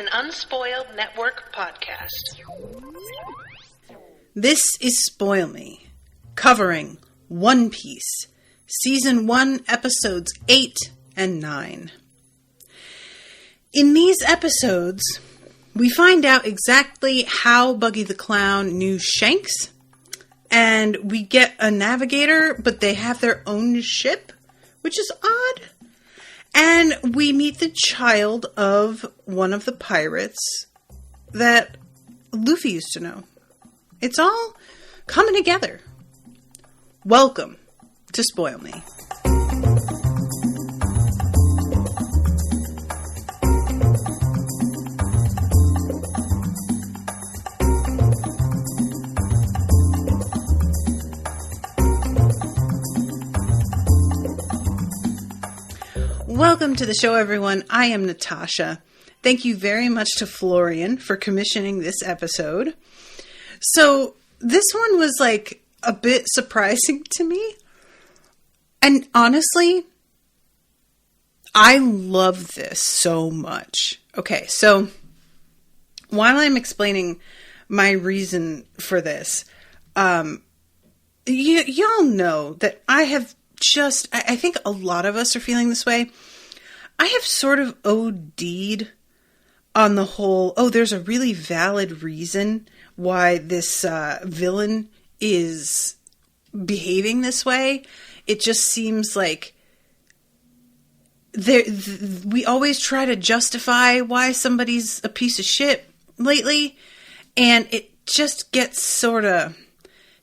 an Unspoiled Network podcast. This is Spoil Me, covering One Piece, Season 1, Episodes 8 and 9. In these episodes, we find out exactly how Buggy the Clown knew Shanks, and we get a navigator, but they have their own ship, which is odd. And we meet the child of one of the pirates that Luffy used to know. It's all coming together. Welcome to Spoil Me. Welcome to the show, everyone. I am Natasha. Thank you very much to Florian for commissioning this episode. So this one was like a bit surprising to me. And honestly, I love this so much. Okay, so while I'm explaining my reason for this, y'all know that I think a lot of us are feeling this way. I have sort of OD'd on the whole, there's a really valid reason why this villain is behaving this way. It just seems like we always try to justify why somebody's a piece of shit lately, and it just gets sort of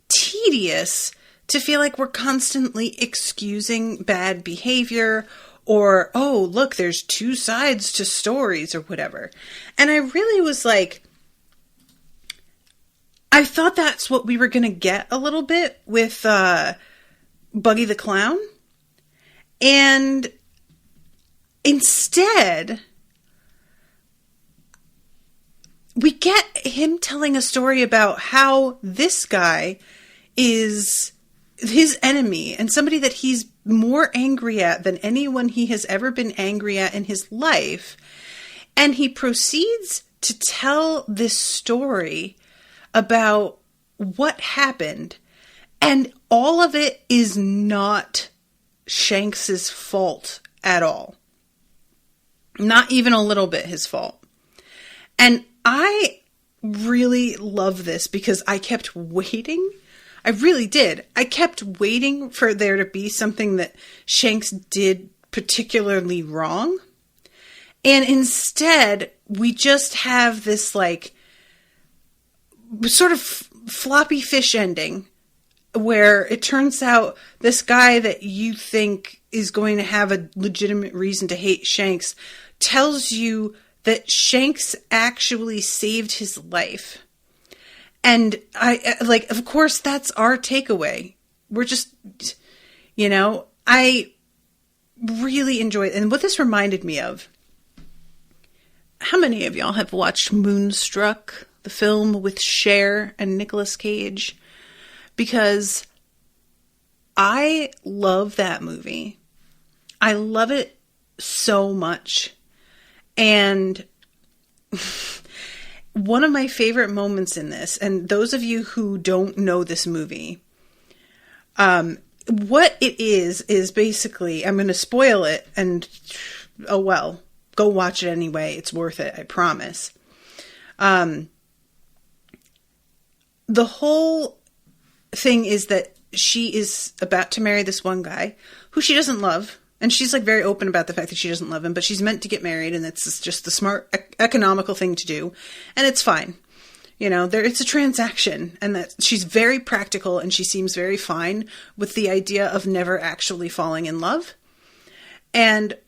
tedious to feel like we're constantly excusing bad behavior or, look, there's two sides to stories or whatever. And I really was like, I thought that's what we were going to get a little bit with Buggy the Clown. And instead, we get him telling a story about how this guy is his enemy and somebody that he's more angry at than anyone he has ever been angry at in his life. And he proceeds to tell this story about what happened. And all of it is not Shanks's fault at all. Not even a little bit his fault. And I really love this because I kept waiting. I really did. I kept waiting for there to be something that Shanks did particularly wrong. And instead, we just have this like sort of floppy fish ending where it turns out this guy that you think is going to have a legitimate reason to hate Shanks tells you that Shanks actually saved his life. And of course, that's our takeaway. We're just, I really enjoyed it. And what this reminded me of, how many of y'all have watched Moonstruck, the film with Cher and Nicolas Cage? Because I love that movie. I love it so much. And one of my favorite moments in this, and those of you who don't know this movie, what it is basically, I'm going to spoil it, and go watch it anyway. It's worth it, I promise. The whole thing is that she is about to marry this one guy who she doesn't love. And she's like very open about the fact that she doesn't love him, but she's meant to get married, and it's just the smart, economical thing to do. And it's fine. It's a transaction, and that she's very practical, and she seems very fine with the idea of never actually falling in love. And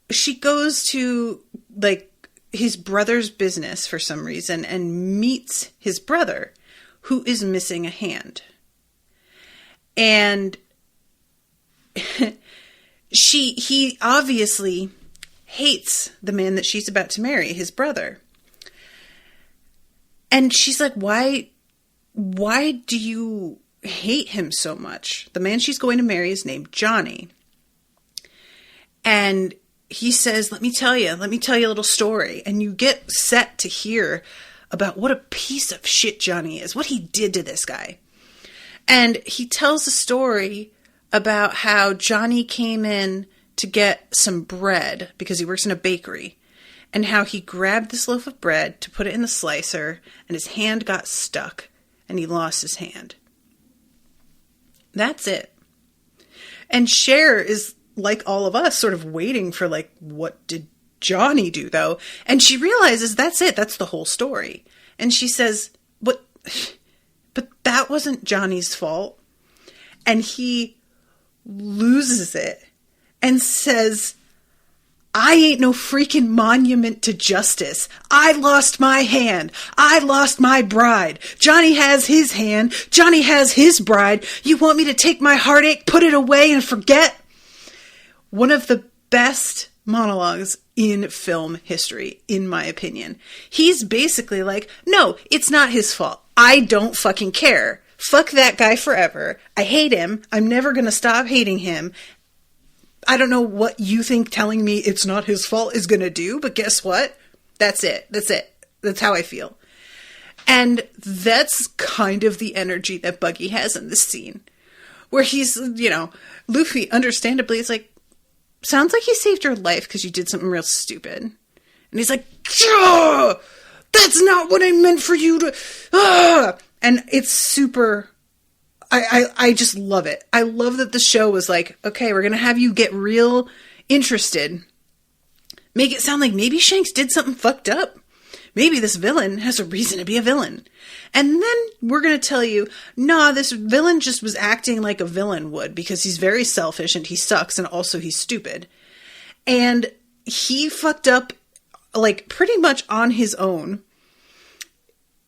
she goes to like his brother's business for some reason and meets his brother, who is missing a hand. And he obviously hates the man that she's about to marry, his brother. And she's like, why do you hate him so much? The man she's going to marry is named Johnny. And he says, let me tell you a little story. And you get set to hear about what a piece of shit Johnny is, what he did to this guy. And he tells a story about how Johnny came in to get some bread because he works in a bakery, and how he grabbed this loaf of bread to put it in the slicer, and his hand got stuck, and he lost his hand. That's it. And Cher is, like all of us, sort of waiting for, like, what did Johnny do, though? And she realizes that's it. That's the whole story. And she says, but that wasn't Johnny's fault. And he loses it and says, I ain't no freaking monument to justice. I lost my hand. I lost my bride. Johnny has his hand. Johnny has his bride. You want me to take my heartache, put it away, and forget? One of the best monologues in film history, in my opinion. He's basically like, no, it's not his fault. I don't fucking care. Fuck that guy forever. I hate him. I'm never going to stop hating him. I don't know what you think telling me it's not his fault is going to do, but guess what? That's it. That's it. That's how I feel. And that's kind of the energy that Buggy has in this scene, where he's, you know, Luffy, understandably, is like, sounds like he saved your life because you did something real stupid. And he's like, that's not what I meant for you to... And it's super... I just love it. I love that the show was like, okay, we're going to have you get real interested. Make it sound like maybe Shanks did something fucked up. Maybe this villain has a reason to be a villain. And then we're going to tell you, nah, this villain just was acting like a villain would because he's very selfish and he sucks and also he's stupid. And he fucked up, like, pretty much on his own.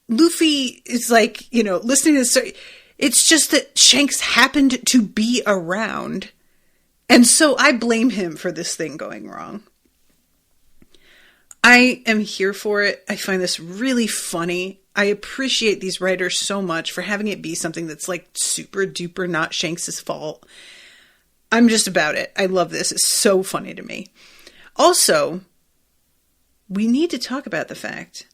Luffy is like, you know, listening to this story. It's just that Shanks happened to be around. And so I blame him for this thing going wrong. I am here for it. I find this really funny. I appreciate these writers so much for having it be something that's like super duper not Shanks' fault. I'm just about it. I love this. It's so funny to me. Also, we need to talk about the fact...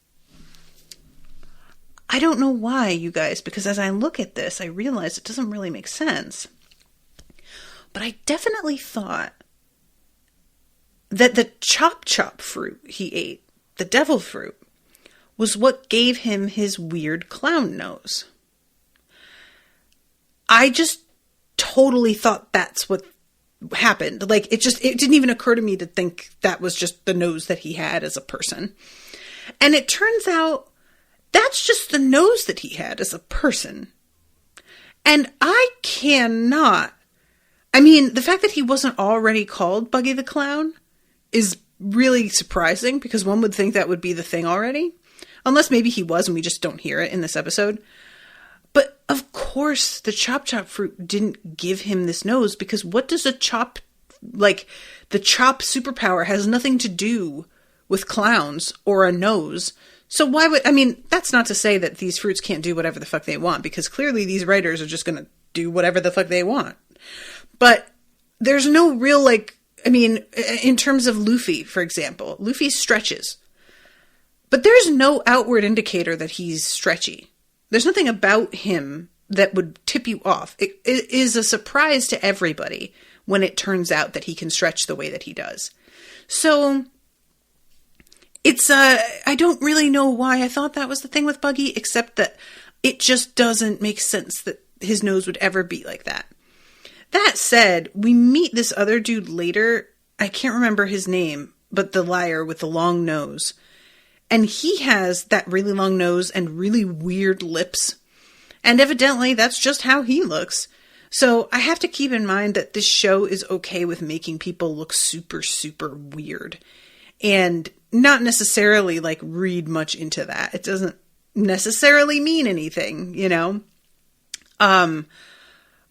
I don't know why, you guys, because as I look at this, I realize it doesn't really make sense. But I definitely thought that the chop fruit he ate, the devil fruit, was what gave him his weird clown nose. I just totally thought that's what happened. Like, it didn't even occur to me to think that was just the nose that he had as a person. And it turns out that's just the nose that he had as a person. And I cannot... I mean, the fact that he wasn't already called Buggy the Clown is really surprising, because one would think that would be the thing already. Unless maybe he was and we just don't hear it in this episode. But of course, the chop fruit didn't give him this nose, because what does a chop... Like, the chop superpower has nothing to do with clowns or a nose. So why would... I mean, that's not to say that these fruits can't do whatever the fuck they want, because clearly these writers are just going to do whatever the fuck they want. But there's no real, like... I mean, in terms of Luffy, for example, Luffy stretches. But there's no outward indicator that he's stretchy. There's nothing about him that would tip you off. It is a surprise to everybody when it turns out that he can stretch the way that he does. So... It's, I don't really know why I thought that was the thing with Buggy, except that it just doesn't make sense that his nose would ever be like that. That said, we meet this other dude later. I can't remember his name, but the liar with the long nose. And he has that really long nose and really weird lips. And evidently, that's just how he looks. So I have to keep in mind that this show is okay with making people look super, super weird. And not necessarily, like, read much into that. It doesn't necessarily mean anything, you know?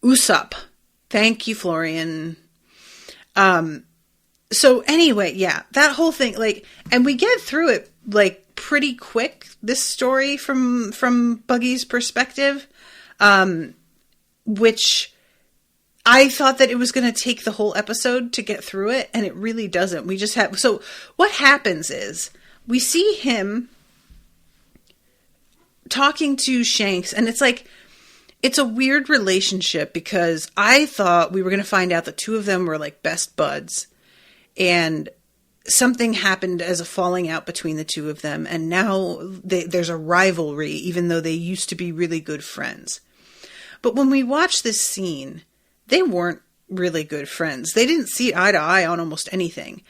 Usopp. Thank you, Florian. So anyway, yeah, that whole thing, like, and we get through it, like, pretty quick, this story from Buggy's perspective, which I thought that it was going to take the whole episode to get through it, and it really doesn't. We just have... So what happens is we see him talking to Shanks, and it's like... It's a weird relationship because I thought we were going to find out the two of them were like best buds, and something happened as a falling out between the two of them, and now there's a rivalry, even though they used to be really good friends. But when we watch this scene, they weren't really good friends. They didn't see eye to eye on almost anything.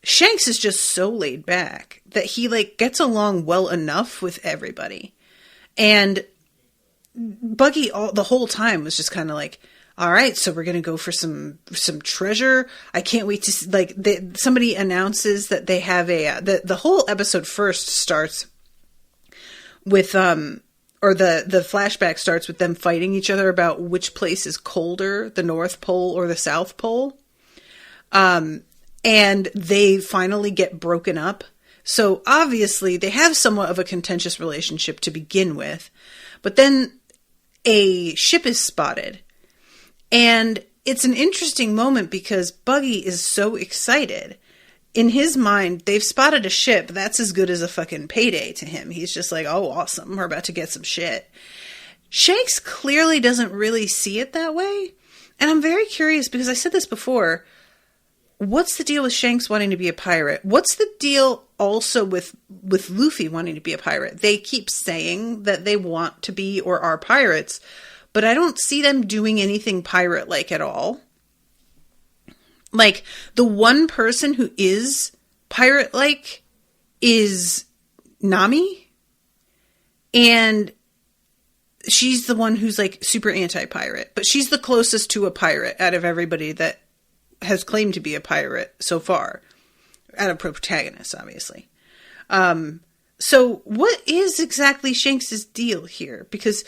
Shanks is just so laid back that he like gets along well enough with everybody. And Buggy the whole time was just kind of like, all right, so we're going to go for some treasure. I can't wait to like somebody announces that they have the whole episode first starts with or the flashback starts with them fighting each other about which place is colder, the North Pole or the South Pole. And they finally get broken up. So obviously they have somewhat of a contentious relationship to begin with, but then a ship is spotted, and it's an interesting moment because Buggy is so excited. In his mind, they've spotted a ship. That's as good as a fucking payday to him. He's just like, oh, awesome. We're about to get some shit. Shanks clearly doesn't really see it that way. And I'm very curious because I said this before. What's the deal with Shanks wanting to be a pirate? What's the deal also with Luffy wanting to be a pirate? They keep saying that they want to be or are pirates, but I don't see them doing anything pirate-like at all. Like, the one person who is pirate-like is Nami, and she's the one who's, like, super anti-pirate, but she's the closest to a pirate out of everybody that has claimed to be a pirate so far, out of protagonist, obviously. So what is exactly Shanks's deal here? Because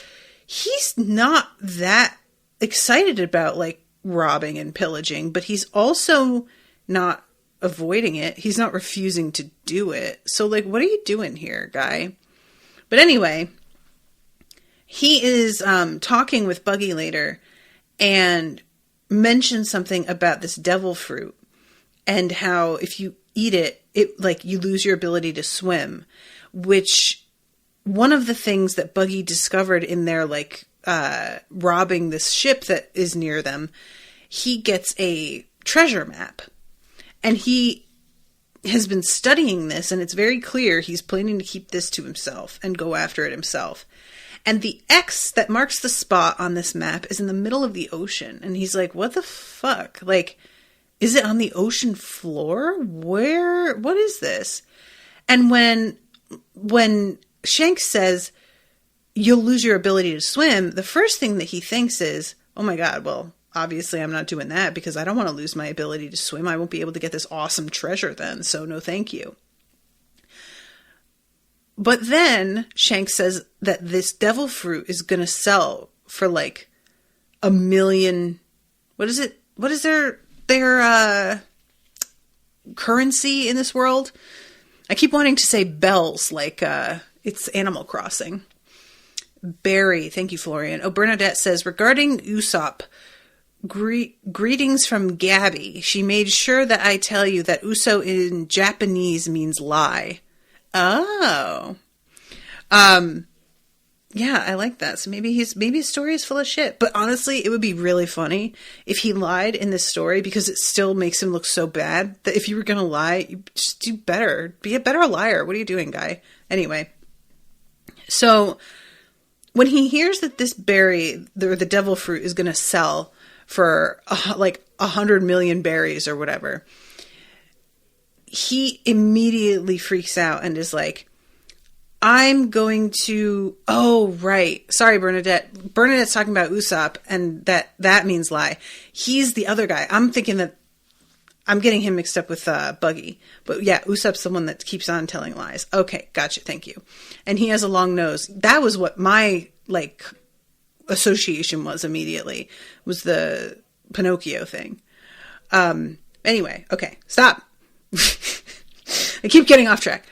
he's not that excited about like robbing and pillaging, but he's also not avoiding it. He's not refusing to do it. So like, what are you doing here, guy? But anyway, he is talking with Buggy later and mentioned something about this devil fruit and how if you eat it, like you lose your ability to swim, which one of the things that Buggy discovered in their like robbing this ship that is near them, he gets a treasure map, and he has been studying this, and it's very clear he's planning to keep this to himself and go after it himself. And the X that marks the spot on this map is in the middle of the ocean. And he's like, what the fuck? Like, is it on the ocean floor? What is this? And when Shanks says, you'll lose your ability to swim, the first thing that he thinks is, oh my God, well, obviously I'm not doing that because I don't want to lose my ability to swim. I won't be able to get this awesome treasure then. So no, thank you. But then Shanks says that this devil fruit is going to sell for like $1 million. What is it? What is their currency in this world? I keep wanting to say bells, like it's Animal Crossing. Barry, thank you, Florian. Oh, Bernadette says, regarding Usopp, greetings from Gabby. She made sure that I tell you that Uso in Japanese means lie. Oh. Yeah, I like that. So maybe his story is full of shit. But honestly, it would be really funny if he lied in this story because it still makes him look so bad that if you were going to lie, you just do better. Be a better liar. What are you doing, guy? Anyway. So when he hears that this berry, the devil fruit, is going to sell for like 100 million berries or whatever, he immediately freaks out and is like, I'm going to... Oh, right. Sorry, Bernadette. Bernadette's talking about Usopp, and that means lie. He's the other guy. I'm thinking that... I'm getting him mixed up with Buggy. But yeah, Usopp's the one that keeps on telling lies. Okay, gotcha. Thank you. And he has a long nose. That was what my, like, association was immediately. Was the Pinocchio thing. Anyway, okay. Stop. I keep getting off track.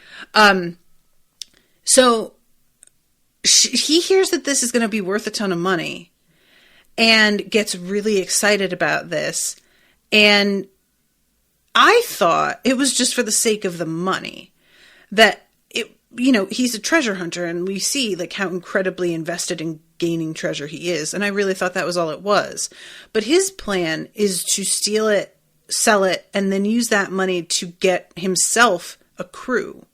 So he hears that this is going to be worth a ton of money, and gets really excited about this. And I thought it was just for the sake of the money. That, he's a treasure hunter, and we see like how incredibly invested in gaining treasure he is. And I really thought that was all it was. But his plan is to steal it, sell it, and then use that money to get himself a crew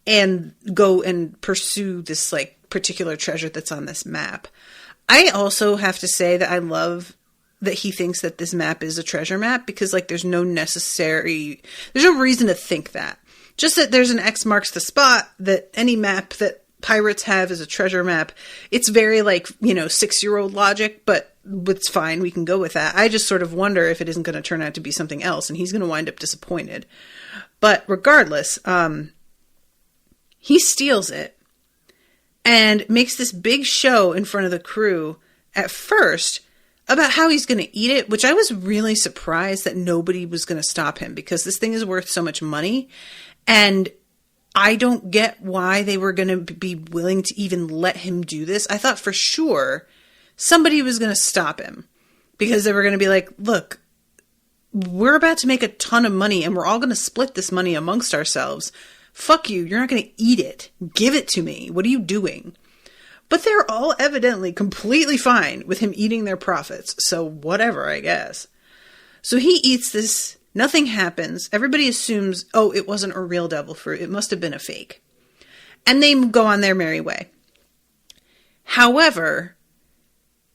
and go and pursue this like particular treasure that's on this map. I also have to say that I love that he thinks that this map is a treasure map, because like there's no reason to think that. Just that there's an X marks the spot, that any map that pirates have is a treasure map. It's very like, 6-year-old logic, but it's fine. We can go with that. I just sort of wonder if it isn't going to turn out to be something else, and he's going to wind up disappointed. But regardless, he steals it and makes this big show in front of the crew at first about how he's going to eat it, which I was really surprised that nobody was going to stop him, because this thing is worth so much money. And I don't get why they were going to be willing to even let him do this. I thought for sure somebody was going to stop him, because they were going to be like, look, we're about to make a ton of money and we're all going to split this money amongst ourselves. Fuck you. You're not going to eat it. Give it to me. What are you doing? But they're all evidently completely fine with him eating their profits. So whatever, I guess. So he eats this. Nothing happens. Everybody assumes, oh, it wasn't a real devil fruit. It must have been a fake. And they go on their merry way. However,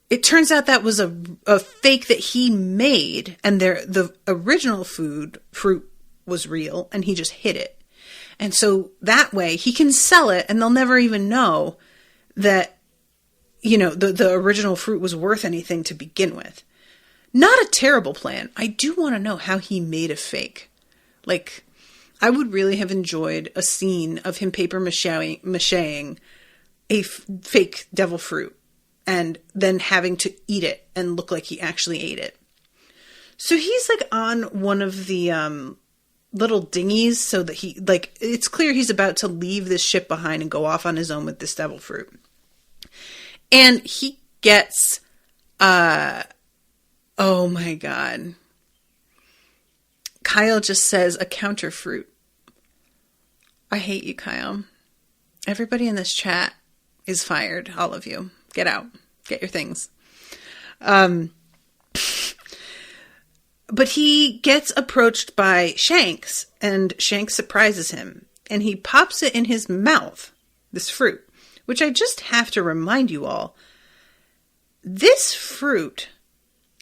it turns out that was a fake that he made, and the original fruit was real, and he just hid it. And so that way he can sell it, and they'll never even know that, the original fruit was worth anything to begin with. Not a terrible plan. I do want to know how he made a fake. Like, I would really have enjoyed a scene of him paper macheing a fake devil fruit and then having to eat it and look like he actually ate it. So he's like on one of the little dinghies, so that it's clear he's about to leave this ship behind and go off on his own with this devil fruit. And he gets, oh my God. Kyle just says a counter fruit. I hate you, Kyle. Everybody in this chat is fired. All of you. Get out. Get your things. But he gets approached by Shanks, and Shanks surprises him, and he pops it in his mouth, this fruit, which I just have to remind you all, this fruit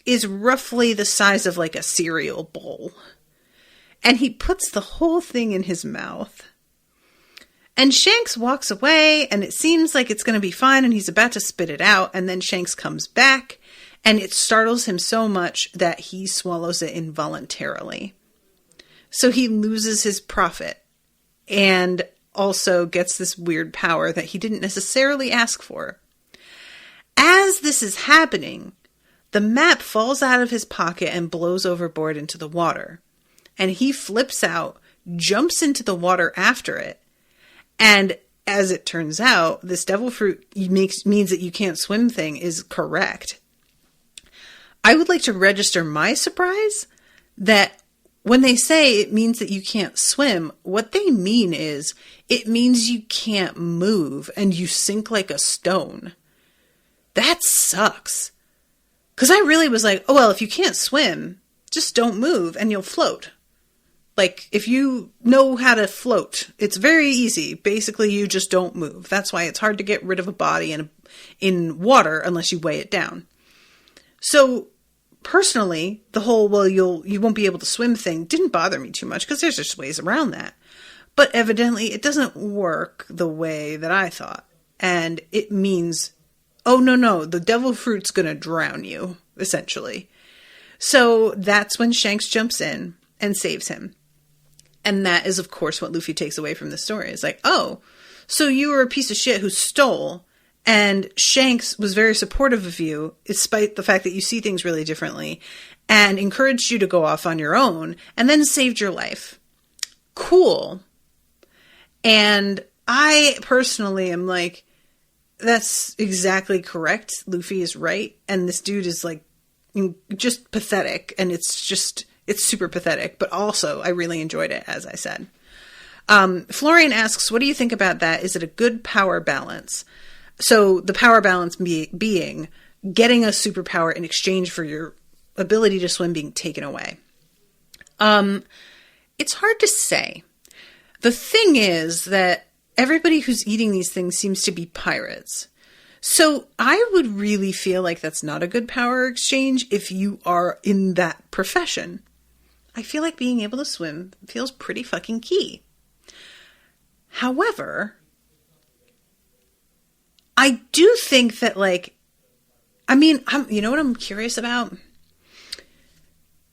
is roughly the size of like a cereal bowl. And he puts the whole thing in his mouth. And Shanks walks away, and it seems like it's going to be fine, and he's about to spit it out, and then Shanks comes back, and it startles him so much that he swallows it involuntarily. So he loses his profit, and also gets this weird power that he didn't necessarily ask for. As this is happening, the map falls out of his pocket and blows overboard into the water. And he flips out, jumps into the water after it. And as it turns out, this devil fruit means that you can't swim thing is correct. I would like to register my surprise that when they say it means that you can't swim, what they mean is it means you can't move and you sink like a stone. That sucks. Because I really was like, oh, well, if you can't swim, just don't move and you'll float. Like, if you know how to float, it's very easy. Basically, you just don't move. That's why it's hard to get rid of a body in water unless you weigh it down. So, personally, the whole, well, you won't be able to swim thing didn't bother me too much, because there's just ways around that. But evidently, it doesn't work the way that I thought. And it means, oh, no, the devil fruit's going to drown you, essentially. So that's when Shanks jumps in and saves him. And that is, of course, what Luffy takes away from the story. It's like, oh, so you were a piece of shit who stole, and Shanks was very supportive of you, despite the fact that you see things really differently, and encouraged you to go off on your own, and then saved your life. Cool. And I personally am like, that's exactly correct. Luffy is right. And this dude is like just pathetic. And it's super pathetic. But also, I really enjoyed it, as I said. Florian asks, what do you think about that? Is it a good power balance? So the power balance being getting a superpower in exchange for your ability to swim being taken away. It's hard to say. The thing is that everybody who's eating these things seems to be pirates. So I would really feel like that's not a good power exchange if you are in that profession. I feel like being able to swim feels pretty fucking key. However, I do think that, like, I mean, you know what I'm curious about?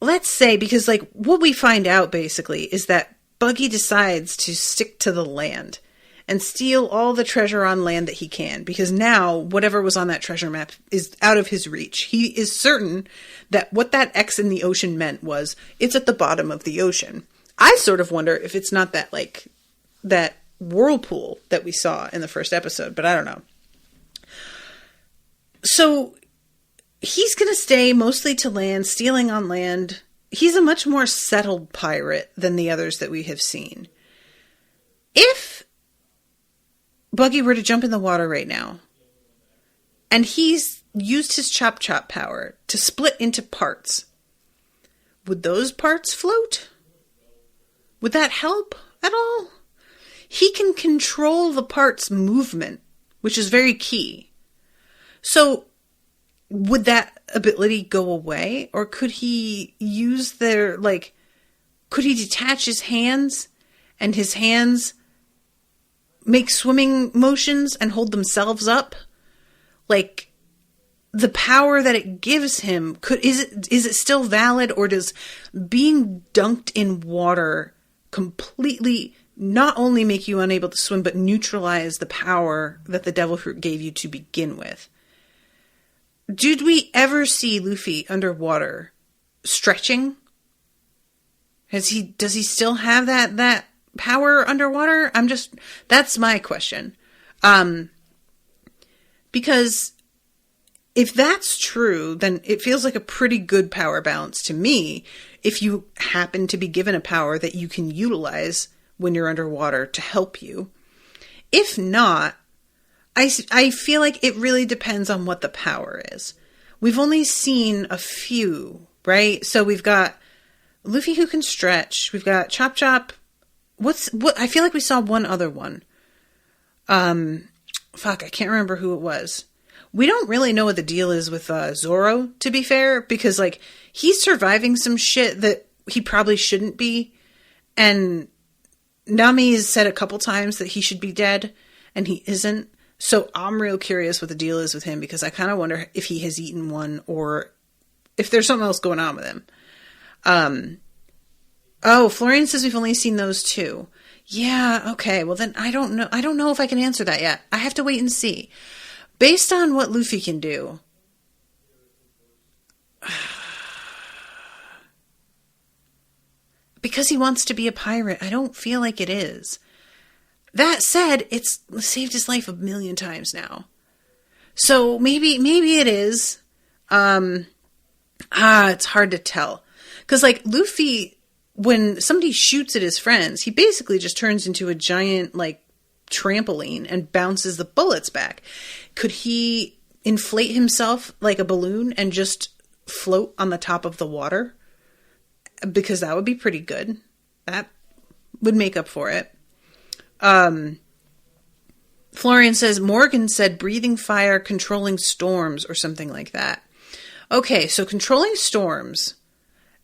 Let's say, because, like, what we find out, basically, is that Buggy decides to stick to the land and steal all the treasure on land that he can, because now whatever was on that treasure map is out of his reach. He is certain that what that X in the ocean meant was, it's at the bottom of the ocean. I sort of wonder if it's not that, like, that whirlpool that we saw in the first episode, but I don't know. So he's going to stay mostly to land, stealing on land. He's a much more settled pirate than the others that we have seen. If Buggy were to jump in the water right now, and he's used his chop chop power to split into parts, would those parts float? Would that help at all? He can control the parts' movement, which is very key. So would that ability go away? Or could he use could he detach his hands and his hands make swimming motions and hold themselves up? Like, the power that it gives him, is it still valid, or does being dunked in water completely not only make you unable to swim, but neutralize the power that the devil fruit gave you to begin with? Did we ever see Luffy underwater stretching? Does he still have that power underwater? That's my question. Because if that's true, then it feels like a pretty good power balance to me if you happen to be given a power that you can utilize when you're underwater to help you. If not, I feel like it really depends on what the power is. We've only seen a few, right? So we've got Luffy who can stretch. We've got Chop Chop. I feel like we saw one other one. I can't remember who it was. We don't really know what the deal is with Zoro, to be fair, because, like, he's surviving some shit that he probably shouldn't be. And Nami has said a couple times that he should be dead, and he isn't. So I'm real curious what the deal is with him, because I kind of wonder if he has eaten one or if there's something else going on with him. Florian says we've only seen those two. Yeah, okay. Well, then I don't know. I don't know if I can answer that yet. I have to wait and see. Based on what Luffy can do, because he wants to be a pirate, I don't feel like it is. That said, it's saved his life 1,000,000 times now. So maybe it is. It's hard to tell. Because, like, Luffy, when somebody shoots at his friends, he basically just turns into a giant, like, trampoline and bounces the bullets back. Could he inflate himself like a balloon and just float on the top of the water? Because that would be pretty good. That would make up for it. Florian says, Morgan said breathing fire, controlling storms, or something like that. Okay, so controlling storms,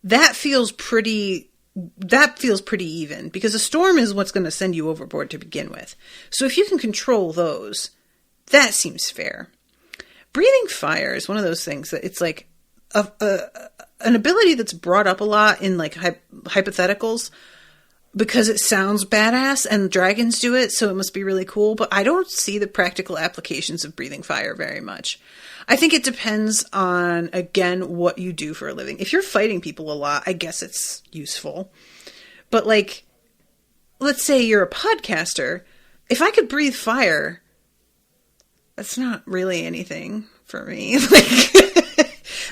that feels pretty even, because a storm is what's going to send you overboard to begin with. So if you can control those, that seems fair. Breathing fire is one of those things that it's like an ability that's brought up a lot in, like, hypotheticals, because it sounds badass and dragons do it, so it must be really cool. But I don't see the practical applications of breathing fire very much. I think it depends on, again, what you do for a living. If you're fighting people a lot, I guess it's useful. But, like, let's say you're a podcaster. If I could breathe fire, that's not really anything for me. Like,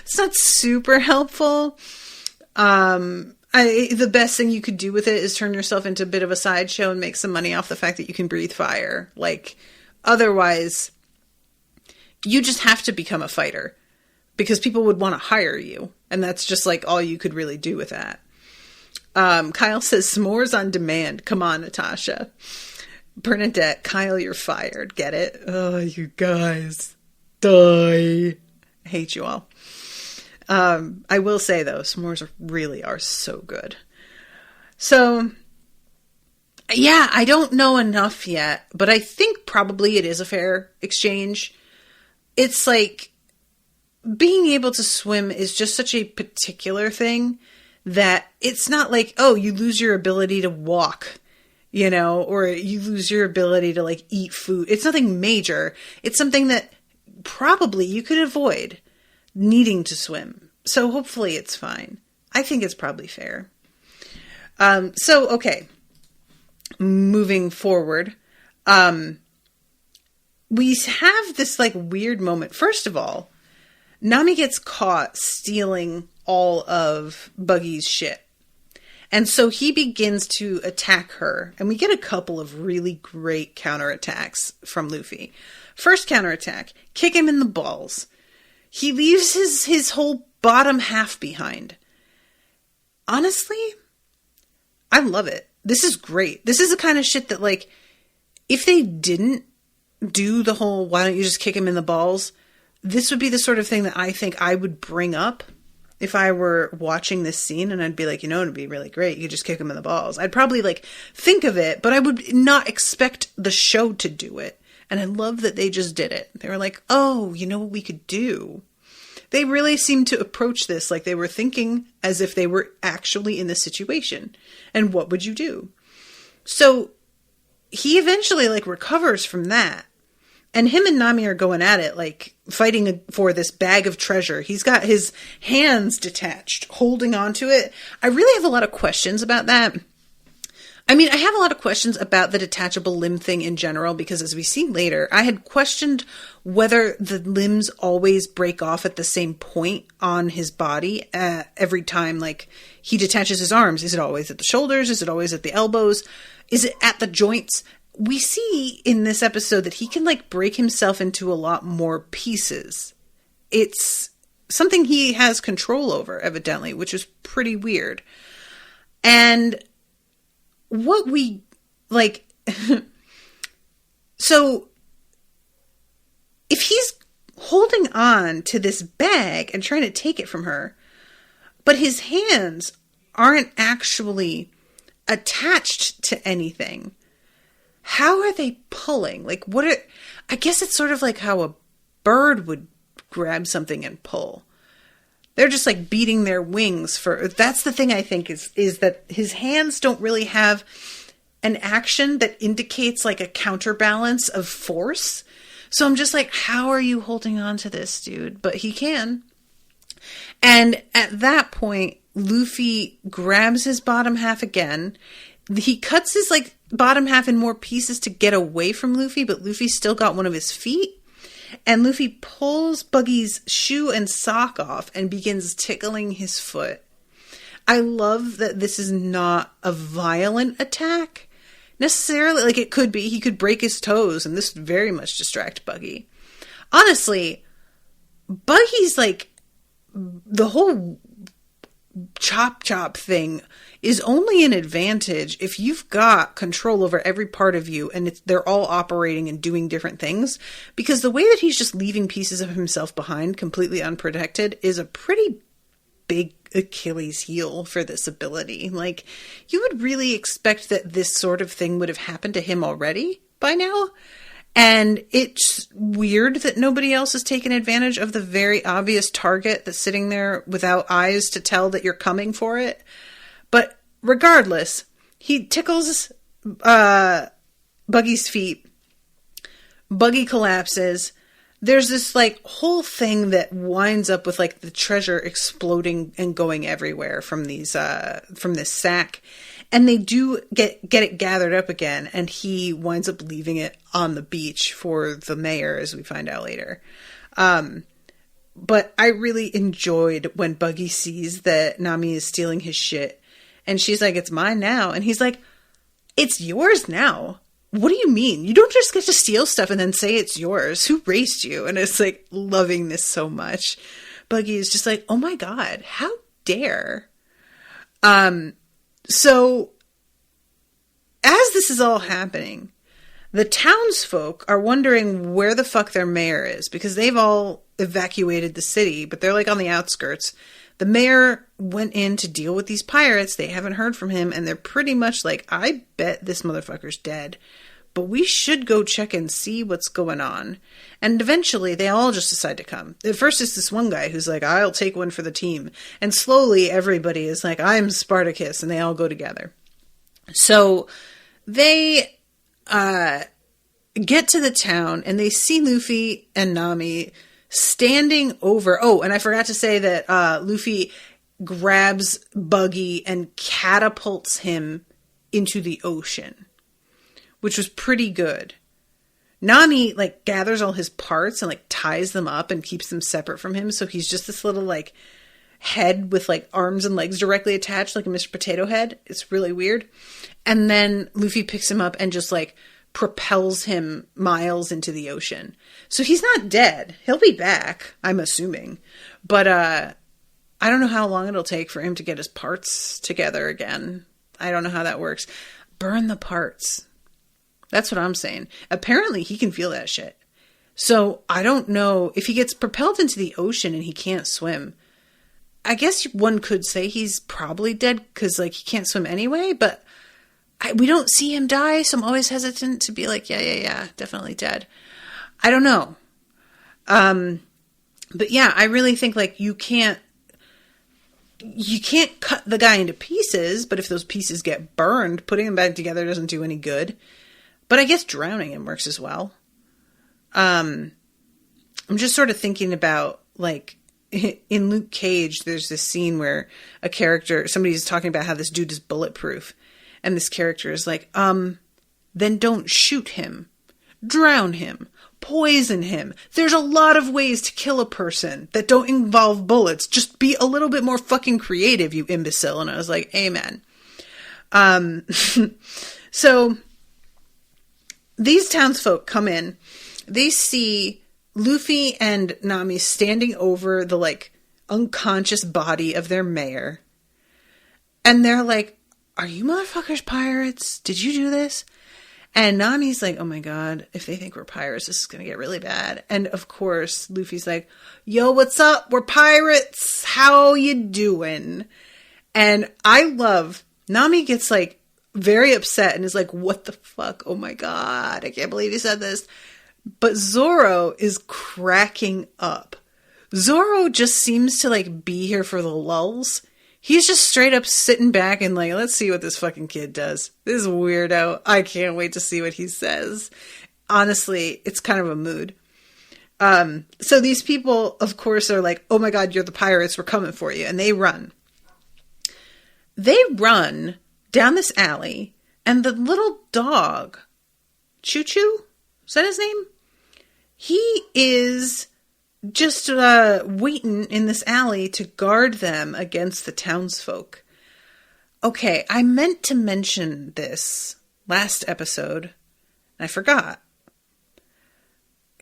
it's not super helpful. The best thing you could do with it is turn yourself into a bit of a sideshow and make some money off the fact that you can breathe fire. Like, otherwise, you just have to become a fighter because people would want to hire you. And that's just like all you could really do with that. Kyle says, s'mores on demand. Come on, Natasha. Bernadette, Kyle, you're fired. Get it? Oh, you guys. Die. I hate you all. I will say, though, s'mores really are so good. So, yeah, I don't know enough yet, but I think probably it is a fair exchange. It's like, being able to swim is just such a particular thing that it's not like, oh, you lose your ability to walk, you know, or you lose your ability to, like, eat food. It's nothing major. It's something that probably you could avoid needing to swim. So hopefully it's fine. I think it's probably fair. Okay. Moving forward. We have this, like, weird moment. First of all, Nami gets caught stealing all of Buggy's shit. And so he begins to attack her. And we get a couple of really great counterattacks from Luffy. First counterattack, kick him in the balls. He leaves his whole bottom half behind. Honestly, I love it. This is great. This is the kind of shit that, like, if they didn't do the whole, why don't you just kick him in the balls? This would be the sort of thing that I think I would bring up if I were watching this scene, and I'd be like, you know, it'd be really great. You just kick him in the balls. I'd probably, like, think of it, but I would not expect the show to do it. And I love that they just did it. They were like, oh, you know what we could do? They really seemed to approach this like they were thinking as if they were actually in the situation. And what would you do? So he eventually, like, recovers from that. And him and Nami are going at it, like, fighting for this bag of treasure. He's got his hands detached, holding onto it. I really have a lot of questions about that. I mean, I have a lot of questions about the detachable limb thing in general, because as we see later, I had questioned whether the limbs always break off at the same point on his body every time, like, he detaches his arms. Is it always at the shoulders? Is it always at the elbows? Is it at the joints? We see in this episode that he can, like, break himself into a lot more pieces. It's something he has control over, evidently, which is pretty weird. And what we, like, so if he's holding on to this bag and trying to take it from her, but his hands aren't actually attached to anything, how are they pulling? Like, I guess it's sort of like how a bird would grab something and pull. They're just, like, beating their wings that's the thing I think is that his hands don't really have an action that indicates, like, a counterbalance of force. So I'm just like, how are you holding on to this, dude? But he can. And at that point, Luffy grabs his bottom half again. He cuts his, like, bottom half in more pieces to get away from Luffy, but Luffy's still got one of his feet. And Luffy pulls Buggy's shoe and sock off and begins tickling his foot. I love that this is not a violent attack necessarily. Like, it could be. He could break his toes, and this would very much distract Buggy. Honestly, Buggy's, like, the whole chop thing is only an advantage if you've got control over every part of you and they're all operating and doing different things, because the way that he's just leaving pieces of himself behind completely unprotected is a pretty big Achilles heel for this ability. Like, you would really expect that this sort of thing would have happened to him already by now. And it's weird that nobody else has taken advantage of the very obvious target that's sitting there without eyes to tell that you're coming for it. But regardless, he tickles Buggy's feet. Buggy collapses. There's this, like, whole thing that winds up with, like, the treasure exploding and going everywhere from this sack. And they do get it gathered up again, and he winds up leaving it on the beach for the mayor, as we find out later. But I really enjoyed when Buggy sees that Nami is stealing his shit. And she's like, it's mine now. And he's like, it's yours now. What do you mean? You don't just get to steal stuff and then say it's yours. Who raised you? And it's like loving this so much. Buggy is just like, oh my God, how dare. So as this is all happening, the townsfolk are wondering where the fuck their mayor is, because they've all evacuated the city, but they're like on the outskirts. The mayor went in to deal with these pirates. They haven't heard from him, and they're pretty much like, I bet this motherfucker's dead, but we should go check and see what's going on. And eventually they all just decide to come. At first it's this one guy who's like, I'll take one for the team. And slowly everybody is like, I'm Spartacus, and they all go together. So they get to the town, and they see Luffy and Nami standing over... Oh, and I forgot to say that Luffy grabs Buggy and catapults him into the ocean, which was pretty good. Nami, like, gathers all his parts and, like, ties them up and keeps them separate from him, so he's just this little, like, head with, like, arms and legs directly attached, like a Mr. Potato Head. It's really weird. And then Luffy picks him up and just, like, propels him miles into the ocean. So he's not dead. He'll be back, I'm assuming. But I don't know how long it'll take for him to get his parts together again. I don't know how that works. Burn the parts. That's what I'm saying. Apparently he can feel that shit. So I don't know if he gets propelled into the ocean and he can't swim. I guess one could say he's probably dead because, like, he can't swim anyway, but we don't see him die, so I'm always hesitant to be like, yeah, definitely dead. I don't know. But yeah, I really think, like, you can't cut the guy into pieces, but if those pieces get burned, putting them back together doesn't do any good. But I guess drowning him works as well. I'm just sort of thinking about, like, in Luke Cage, there's this scene where somebody's talking about how this dude is bulletproof. And this character is like, then don't shoot him, drown him, poison him. There's a lot of ways to kill a person that don't involve bullets. Just be a little bit more fucking creative, you imbecile. And I was like, amen. So these townsfolk come in. They see Luffy and Nami standing over the, like, unconscious body of their mayor. And they're like, are you motherfuckers pirates? Did you do this? And Nami's like, oh my God, if they think we're pirates, this is going to get really bad. And of course, Luffy's like, yo, what's up? We're pirates. How you doing? And I love, Nami gets, like, very upset and is like, what the fuck? Oh my God, I can't believe you said this. But Zoro is cracking up. Zoro just seems to, like, be here for the lulz. He's just straight up sitting back and like, let's see what this fucking kid does. This weirdo. I can't wait to see what he says. Honestly, it's kind of a mood. So these people, of course, are like, oh my God, you're the pirates. We're coming for you. And they run. They run down this alley, and the little dog, Choo Choo, is that his name? He is just waiting in this alley to guard them against the townsfolk. Okay, I meant to mention this last episode, and I forgot.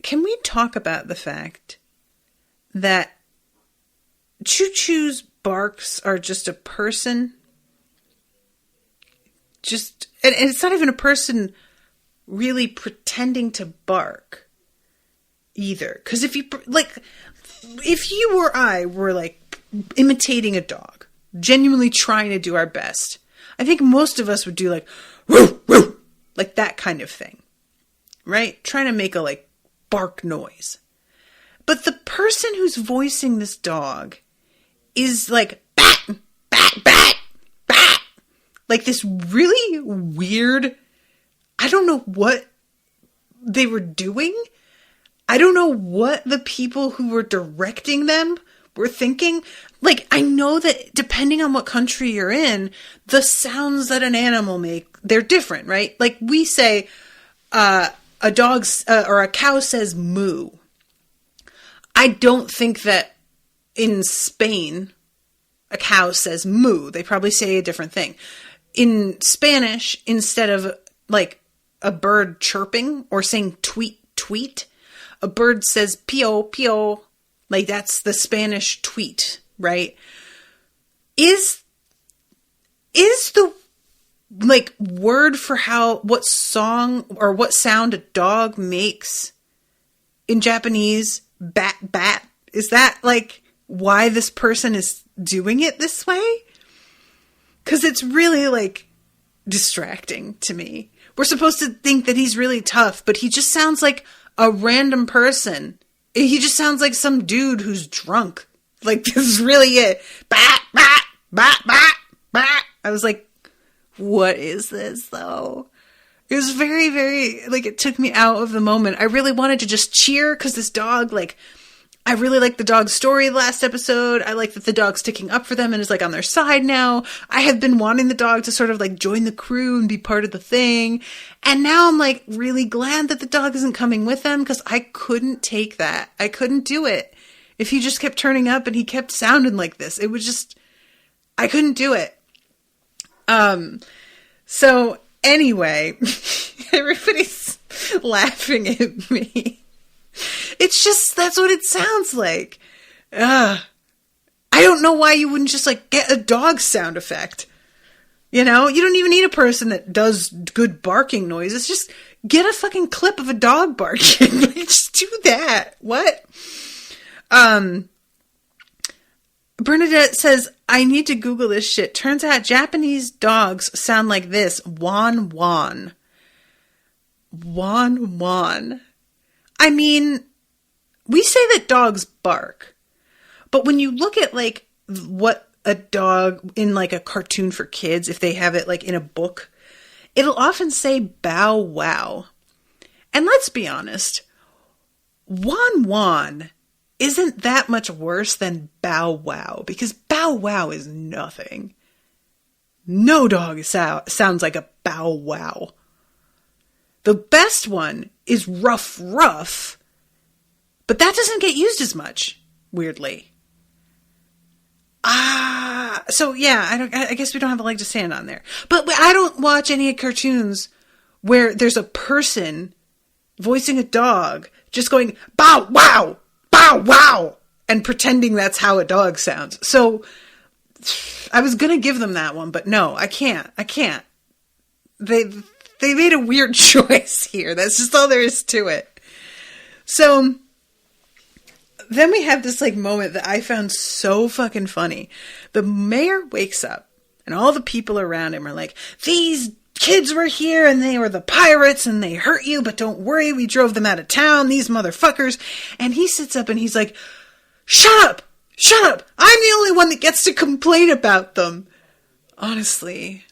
Can we talk about the fact that Choo Choo's barks are just a person? And it's not even a person really pretending to bark either. Because if you or I were, like, imitating a dog, genuinely trying to do our best, I think most of us would do, like, woo, woo, like that kind of thing, right? Trying to make a, like, bark noise. But the person who's voicing this dog is like, bat, bat, bat, bat. Like this really weird, I don't know what they were doing. I don't know what the people who were directing them we're thinking, like, I know that depending on what country you're in, the sounds that an animal make, they're different, right? Like we say, a dog or a cow says moo. I don't think that in Spain, a cow says moo. They probably say a different thing. In Spanish, instead of like a bird chirping or saying tweet, tweet, a bird says pio, pio. Like that's the Spanish tweet, right? Is the like word for what song or what sound a dog makes in Japanese bat bat? Is that like why this person is doing it this way? Because it's really like distracting to me. We're supposed to think that he's really tough, but he just sounds like a random person. He just sounds like some dude who's drunk. Like, this is really it. Bat, bat, bat, bat, bat. I was like, what is this, though? It was very, very, like, it took me out of the moment. I really wanted to just cheer because this dog, like, I really like the dog's story last episode. I like that the dog's sticking up for them and is like on their side now. I have been wanting the dog to sort of like join the crew and be part of the thing. And now I'm like really glad that the dog isn't coming with them because I couldn't take that. I couldn't do it. If he just kept turning up and he kept sounding like this, it was just, I couldn't do it. So anyway, everybody's laughing at me. It's just, that's what it sounds like. I don't know why you wouldn't just like get a dog sound effect. You know, you don't even need a person that does good barking noises. Just get a fucking clip of a dog barking. Like, just do that. What? Bernadette says, I need to Google this shit. Turns out Japanese dogs sound like this. Wan wan. Wan wan. I mean, we say that dogs bark, but when you look at like what a dog in like a cartoon for kids, if they have it like in a book, it'll often say bow wow. And let's be honest, wan wan isn't that much worse than bow wow, because bow wow is nothing. No dog sounds like a bow wow. The best one is ruff ruff, but that doesn't get used as much, weirdly. So yeah, I guess we don't have a leg to stand on there. But I don't watch any cartoons where there's a person voicing a dog just going bow wow, bow wow, and pretending that's how a dog sounds. So I was gonna give them that one, but no, I can't. They made a weird choice here. That's just all there is to it. So then we have this like moment that I found so fucking funny. The mayor wakes up and all the people around him are like, these kids were here and they were the pirates and they hurt you, but don't worry, we drove them out of town, these motherfuckers. And he sits up and he's like, shut up, I'm the only one that gets to complain about them. Honestly,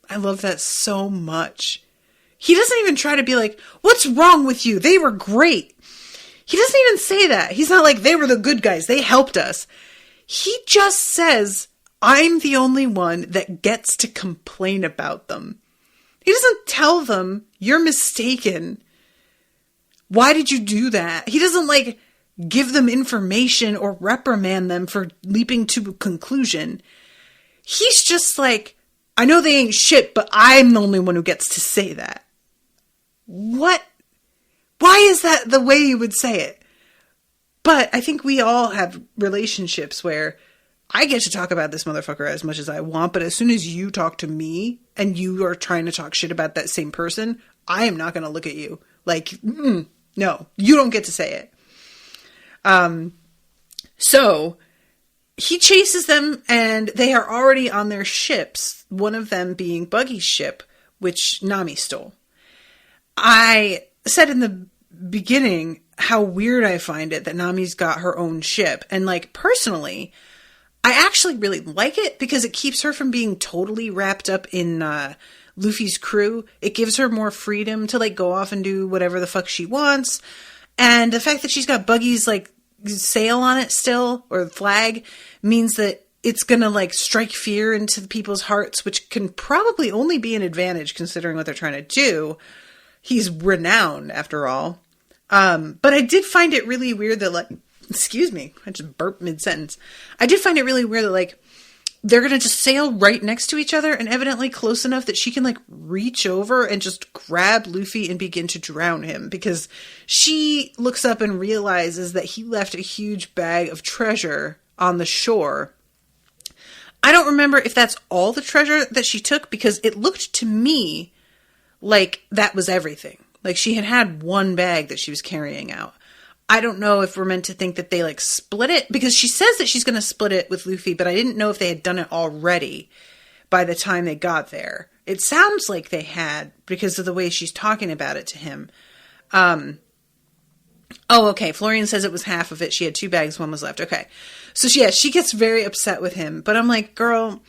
I love that so much. He doesn't even try to be like, what's wrong with you? They were great. He doesn't even say that. He's not like, they were the good guys. They helped us. He just says, I'm the only one that gets to complain about them. He doesn't tell them, you're mistaken. Why did you do that? He doesn't like give them information or reprimand them for leaping to a conclusion. He's just like, I know they ain't shit, but I'm the only one who gets to say that. What? Why is that the way you would say it? But I think we all have relationships where I get to talk about this motherfucker as much as I want, but as soon as you talk to me and you are trying to talk shit about that same person, I am not going to look at you. Like, no, you don't get to say it. So he chases them and they are already on their ships. One of them being Buggy's ship, which Nami stole. I said in the beginning how weird I find it that Nami's got her own ship. And like, personally, I actually really like it because it keeps her from being totally wrapped up in Luffy's crew. It gives her more freedom to like go off and do whatever the fuck she wants. And the fact that she's got Buggy's like sail on it still, or flag, means that it's going to like strike fear into people's hearts, which can probably only be an advantage considering what they're trying to do. He's renowned after all. But I did find it really weird that, like, excuse me, I just burped mid-sentence. I did find it really weird that, like, they're going to just sail right next to each other and evidently close enough that she can, like, reach over and just grab Luffy and begin to drown him, because she looks up and realizes that he left a huge bag of treasure on the shore. I don't remember if that's all the treasure that she took, because it looked to me like that was everything. Like, she had one bag that she was carrying out. I don't know if we're meant to think that they, like, split it, because she says that she's going to split it with Luffy, but I didn't know if they had done it already by the time they got there. It sounds like they had, because of the way she's talking about it to him. Oh, okay. Florian says it was half of it. She had 2 bags, 1 was left. Okay. So, yeah, she gets very upset with him. But I'm like, girl,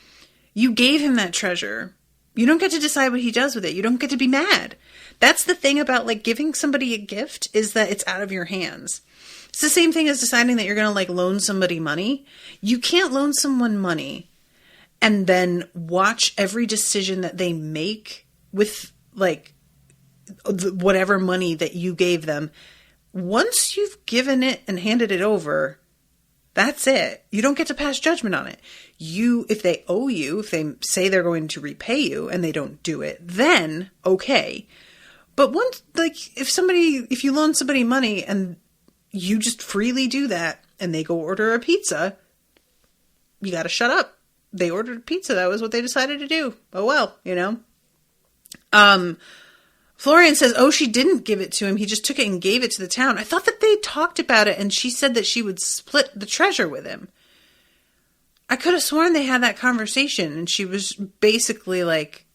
you gave him that treasure. You don't get to decide what he does with it. You don't get to be mad. That's the thing about, like, giving somebody a gift, is that it's out of your hands. It's the same thing as deciding that you're going to, like, loan somebody money. You can't loan someone money and then watch every decision that they make with, like, whatever money that you gave them. Once you've given it and handed it over, that's it. You don't get to pass judgment on it. If they owe you, if they say they're going to repay you and they don't do it, then okay. But once, like, if you loan somebody money and you just freely do that and they go order a pizza, you got to shut up. They ordered a pizza. That was what they decided to do. Oh, well, you know. Florian says, oh, she didn't give it to him. He just took it and gave it to the town. I thought that they talked about it and she said that she would split the treasure with him. I could have sworn they had that conversation and she was basically like,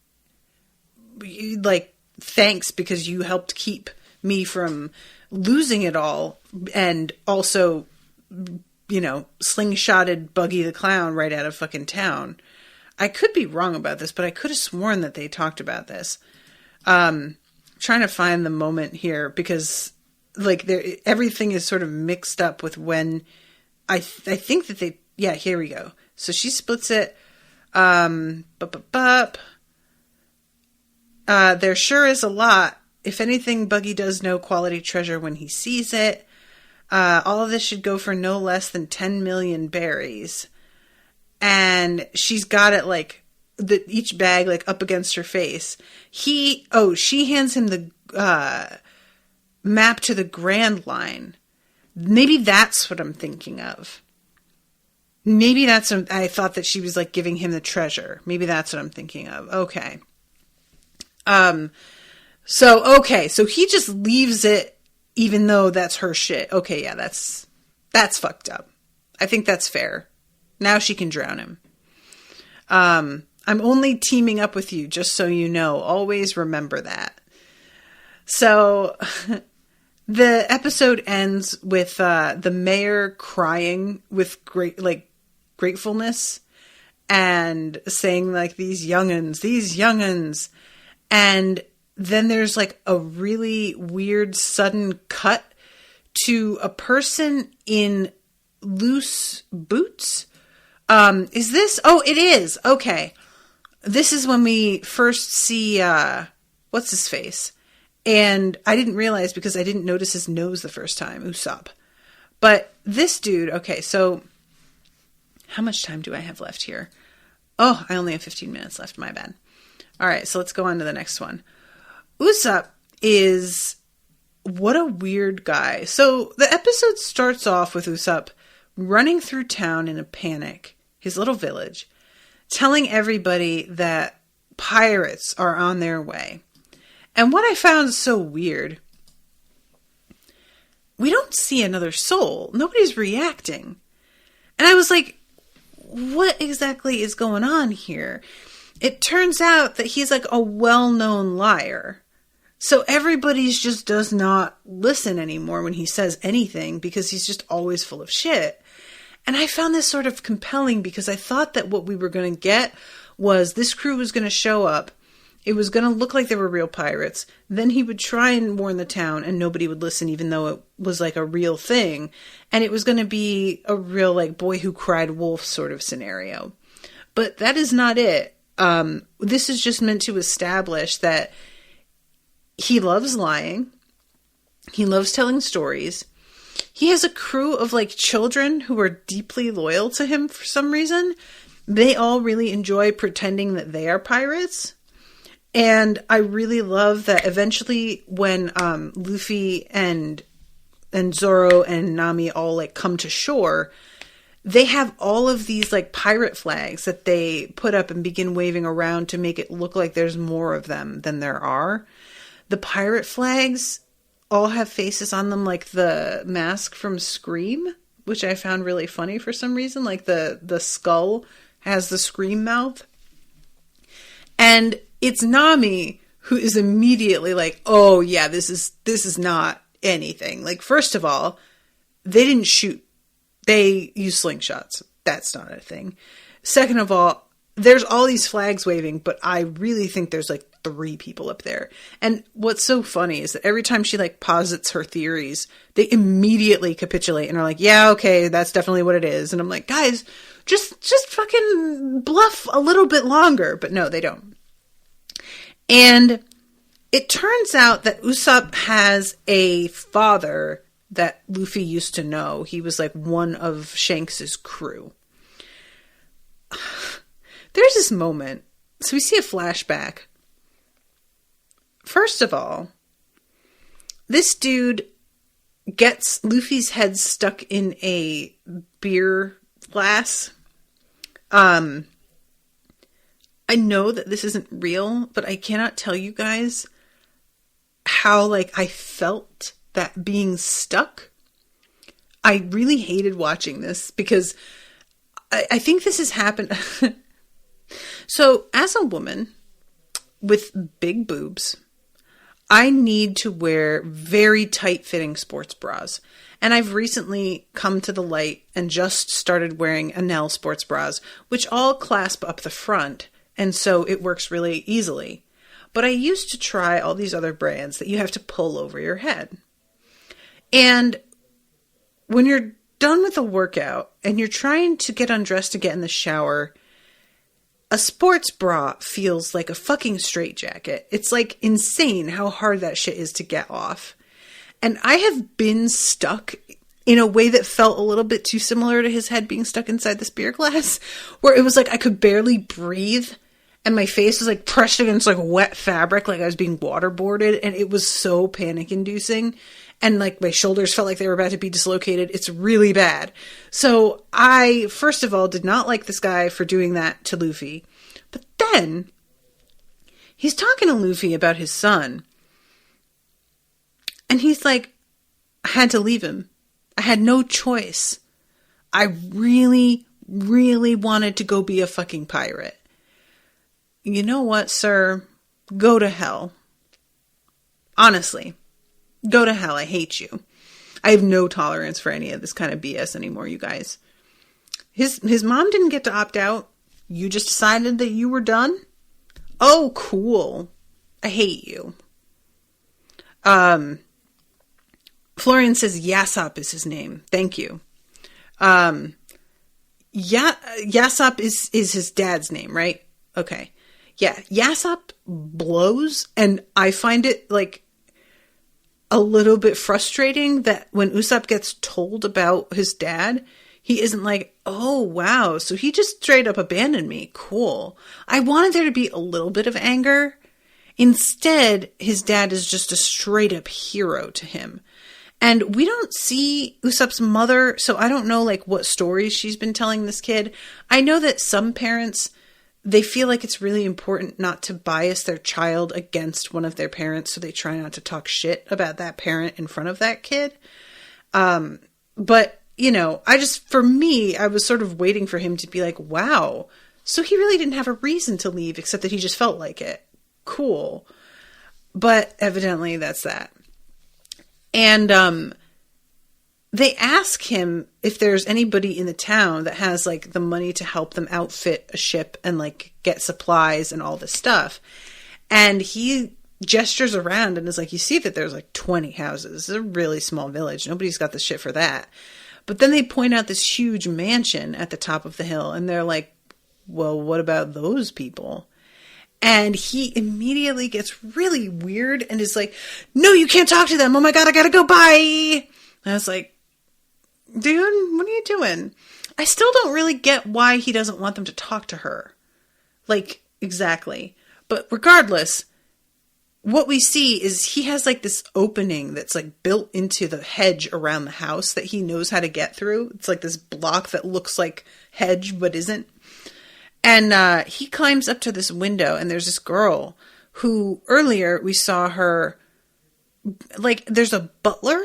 thanks because you helped keep me from losing it all, and also, you know, slingshotted Buggy the Clown right out of fucking town. I could be wrong about this, but I could have sworn that they talked about this. Trying to find the moment here because, like, everything is sort of mixed up with when I think that they, yeah, here we go. So she splits it. There sure is a lot. If anything, Buggy does know quality treasure when he sees it. All of this should go for no less than 10 million berries. And she's got it, like, each bag, like, up against her face. She hands him the map to the Grand Line. Maybe that's what I'm thinking of. Maybe that's what I thought, that she was, like, giving him the treasure. Maybe that's what I'm thinking of. Okay. So he just leaves it even though that's her shit. Okay, yeah, that's fucked up. I think that's fair. Now she can drown him. I'm only teaming up with you, just so you know. Always remember that. So the episode ends with the mayor crying with gratefulness and saying, like, these young'uns. And then there's, like, a really weird sudden cut to a person in loose boots. Is this? Oh, it is. Okay. This is when we first see, what's his face? And I didn't realize because I didn't notice his nose the first time, Usopp. But this dude, okay, so how much time do I have left here? Oh, I only have 15 minutes left. My bad. All right, so let's go on to the next one. Usopp is, what a weird guy. So the episode starts off with Usopp running through town in a panic, his little village, telling everybody that pirates are on their way. And what I found so weird, we don't see another soul. Nobody's reacting. And I was like, what exactly is going on here? It turns out that he's, like, a well-known liar. So everybody's just does not listen anymore when he says anything because he's just always full of shit. And I found this sort of compelling because I thought that what we were going to get was this crew was going to show up It was going to look like they were real pirates. Then he would try and warn the town and nobody would listen, even though it was like a real thing. And it was going to be a real like boy who cried wolf sort of scenario. But that is not it. This is just meant to establish that he loves lying. He loves telling stories. He has a crew of like children who are deeply loyal to him for some reason. They all really enjoy pretending that they are pirates. And I really love that eventually when Luffy and Zoro and Nami all like come to shore, they have all of these like pirate flags that they put up and begin waving around to make it look like there's more of them than there are. The pirate flags all have faces on them like the mask from Scream, which I found really funny for some reason. Like the skull has the Scream mouth. And it's Nami who is immediately like, oh yeah, this is not anything. Like, first of all, they didn't shoot. They use slingshots. That's not a thing. Second of all, there's all these flags waving, but I really think there's like 3 people up there. And what's so funny is that every time she like posits her theories, they immediately capitulate and are like, yeah, okay, that's definitely what it is. And I'm like, guys, just fucking bluff a little bit longer. But no, they don't. And it turns out that Usopp has a father that Luffy used to know. He was like one of Shanks's crew. There's this moment. So we see a flashback. First of all, this dude gets Luffy's head stuck in a beer glass. I know that this isn't real, but I cannot tell you guys how, like, I felt that being stuck. I really hated watching this because I think this has happened. So, as a woman with big boobs, I need to wear very tight-fitting sports bras. And I've recently come to the light and just started wearing Anel sports bras, which all clasp up the front. And so it works really easily. But I used to try all these other brands that you have to pull over your head. And when you're done with a workout and you're trying to get undressed to get in the shower, a sports bra feels like a fucking straitjacket. It's like insane how hard that shit is to get off. And I have been stuck in a way that felt a little bit too similar to his head being stuck inside this beer glass, where it was like I could barely breathe. And my face was like pressed against like wet fabric, like I was being waterboarded. And it was so panic inducing. And like my shoulders felt like they were about to be dislocated. It's really bad. So I, first of all, did not like this guy for doing that to Luffy. But then he's talking to Luffy about his son. And he's like, I had to leave him. I had no choice. I really, really wanted to go be a fucking pirate. You know what, sir? Go to hell. Honestly, go to hell. I hate you. I have no tolerance for any of this kind of BS anymore, you guys. His mom didn't get to opt out. You just decided that you were done? Oh, cool. I hate you. Florian says Yasopp is his name. Thank you. Yasopp is his dad's name, right? Okay. Yeah, Yasopp blows, and I find it, like, a little bit frustrating that when Usopp gets told about his dad, he isn't like, oh, wow, so he just straight up abandoned me. Cool. I wanted there to be a little bit of anger. Instead, his dad is just a straight up hero to him. And we don't see Usopp's mother, so I don't know, like, what stories she's been telling this kid. I know that some parents, they feel like it's really important not to bias their child against one of their parents, so they try not to talk shit about that parent in front of that kid. But, you know, for me, I was sort of waiting for him to be like, wow, so he really didn't have a reason to leave, except that he just felt like it. Cool. But evidently that's that. And they ask him if there's anybody in the town that has, like, the money to help them outfit a ship and, like, get supplies and all this stuff. And he gestures around and is like, you see that there's like 20 houses. It's a really small village. Nobody's got the shit for that. But then they point out this huge mansion at the top of the hill. And they're like, well, what about those people? And he immediately gets really weird and is like, no, you can't talk to them. Oh my God, I gotta go. Bye. And I was like, dude, what are you doing? I still don't really get why he doesn't want them to talk to her. Like, exactly. But regardless, what we see is he has like this opening that's like built into the hedge around the house that he knows how to get through. It's like this block that looks like hedge but isn't. And he climbs up to this window, and there's this girl who earlier we saw her, like, there's a butler,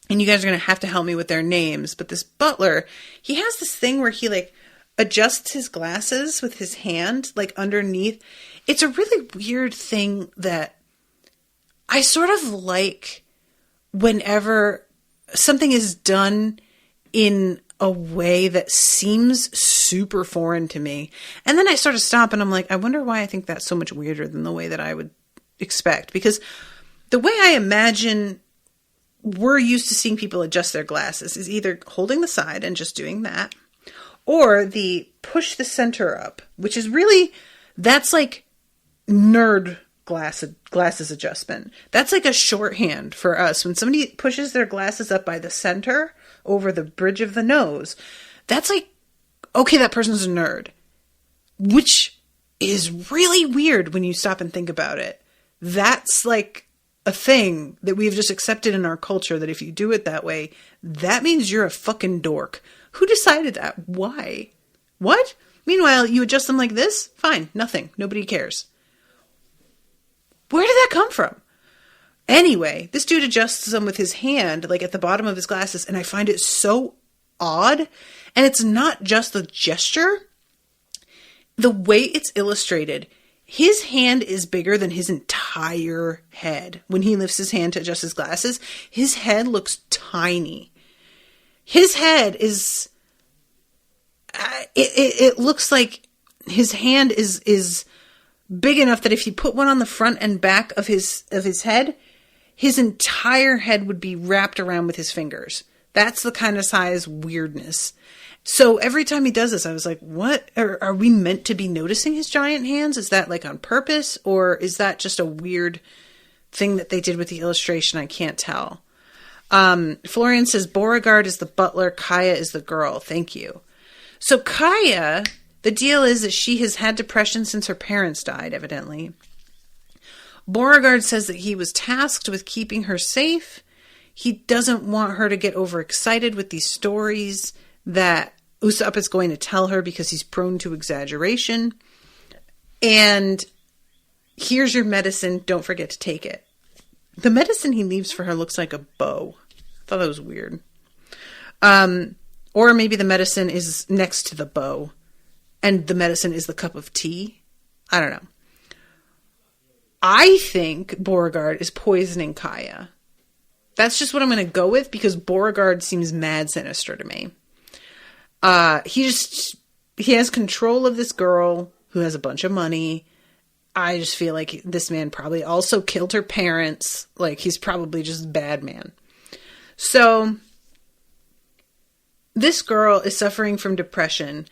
and you guys are going to have to help me with their names, but this butler, he has this thing where he, like, adjusts his glasses with his hand, like, underneath. It's a really weird thing that I sort of like whenever something is done in a way that seems super foreign to me. And then I sort of stop and I'm like, I wonder why I think that's so much weirder than the way that I would expect. Because the way I imagine we're used to seeing people adjust their glasses is either holding the side and just doing that, or the push the center up, which is really, that's like nerd glasses adjustment. That's like a shorthand for us. When somebody pushes their glasses up by the center over the bridge of the nose, that's like, okay, that person's a nerd. Which is really weird when you stop and think about it. That's like a thing that we've just accepted in our culture, that if you do it that way, that means you're a fucking dork. Who decided that? Why? What? Meanwhile, you adjust them like this? Fine. Nothing. Nobody cares. Where did that come from? Anyway, this dude adjusts them with his hand, like at the bottom of his glasses, and I find it so odd. And it's not just the gesture. The way it's illustrated, his hand is bigger than his entire head. When he lifts his hand to adjust his glasses, his head looks tiny. His head is, it looks like his hand is big enough that if you put one on the front and back of his head, his entire head would be wrapped around with his fingers. That's the kind of size weirdness. So every time he does this, I was like, what? Are we meant to be noticing his giant hands? Is that like on purpose? Or is that just a weird thing that they did with the illustration? I can't tell. Florian says, Beauregard is the butler, Kaya is the girl. Thank you. So Kaya, the deal is that she has had depression since her parents died, evidently. Beauregard says that he was tasked with keeping her safe. He doesn't want her to get overexcited with these stories that Usopp is going to tell her because he's prone to exaggeration. And here's your medicine. Don't forget to take it. The medicine he leaves for her looks like a bow. I thought that was weird. Or maybe the medicine is next to the bow and the medicine is the cup of tea. I don't know. I think Beauregard is poisoning Kaya. That's just what I'm going to go with because Beauregard seems mad sinister to me. He has control of this girl who has a bunch of money. I just feel like this man probably also killed her parents. Like, he's probably just a bad man. So, this girl is suffering from depression,